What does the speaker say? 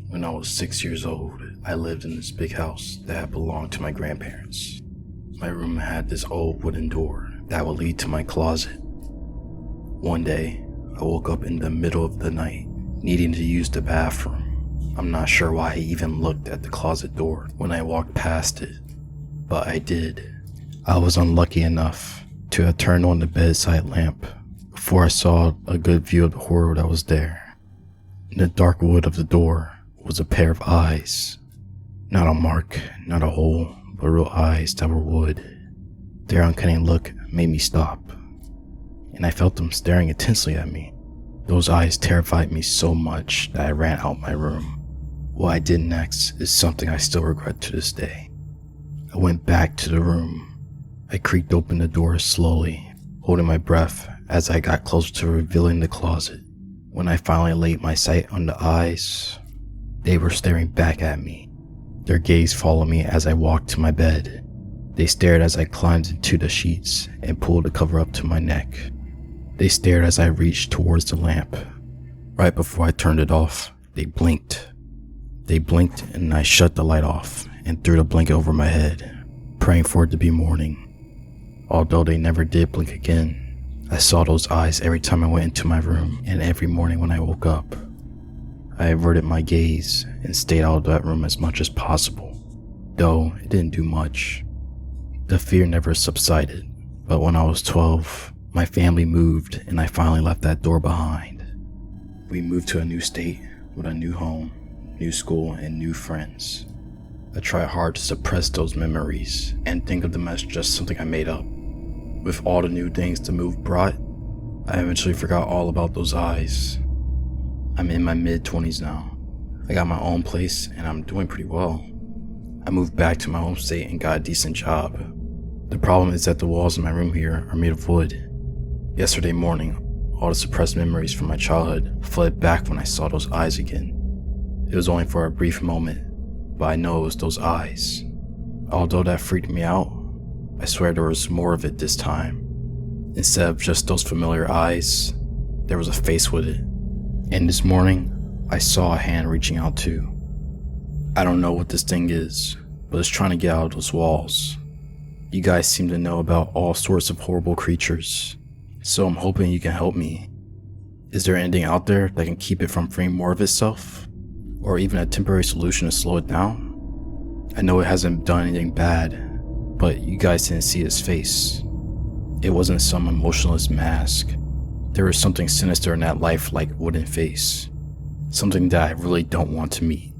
When I was 6 years old, I lived in this big house that had belonged to my grandparents. My room had this old wooden door that would lead to my closet. One day, I woke up in the middle of the night, needing to use the bathroom. I'm not sure why I even looked at the closet door when I walked past it, but I did. I was unlucky enough to have turned on the bedside lamp before I saw a good view of the horror that was there. In the dark wood of the door was a pair of eyes. Not a mark, not a hole, but real eyes that were wood. Their uncanny look made me stop, and I felt them staring intensely at me. Those eyes terrified me so much that I ran out my room. What I did next is something I still regret to this day. I went back to the room. I creaked open the door slowly, holding my breath as I got closer to revealing the closet. When I finally laid my sight on the eyes, they were staring back at me. Their gaze followed me as I walked to my bed. They stared as I climbed into the sheets and pulled the cover up to my neck. They stared as I reached towards the lamp. Right before I turned it off, they blinked. They blinked and I shut the light off and threw the blanket over my head, praying for it to be morning. Although they never did blink again, I saw those eyes every time I went into my room and every morning when I woke up. I averted my gaze and stayed out of that room as much as possible, though it didn't do much. The fear never subsided, but when I was 12, my family moved and I finally left that door behind. We moved to a new state with a new home, new school, and new friends. I tried hard to suppress those memories and think of them as just something I made up. With all the new things the move brought, I eventually forgot all about those eyes. I'm in my mid-20s now. I got my own place and I'm doing pretty well. I moved back to my home state and got a decent job. The problem is that the walls in my room here are made of wood. Yesterday morning, all the suppressed memories from my childhood flooded back when I saw those eyes again. It was only for a brief moment, but I know it was those eyes. Although that freaked me out, I swear there was more of it this time. Instead of just those familiar eyes, there was a face with it. And this morning, I saw a hand reaching out too. I don't know what this thing is, but it's trying to get out of those walls. You guys seem to know about all sorts of horrible creatures, so I'm hoping you can help me. Is there anything out there that can keep it from freeing more of itself? Or even a temporary solution to slow it down? I know it hasn't done anything bad, but you guys didn't see its face. It wasn't some emotionless mask. There was something sinister in that lifelike wooden face. Something that I really don't want to meet.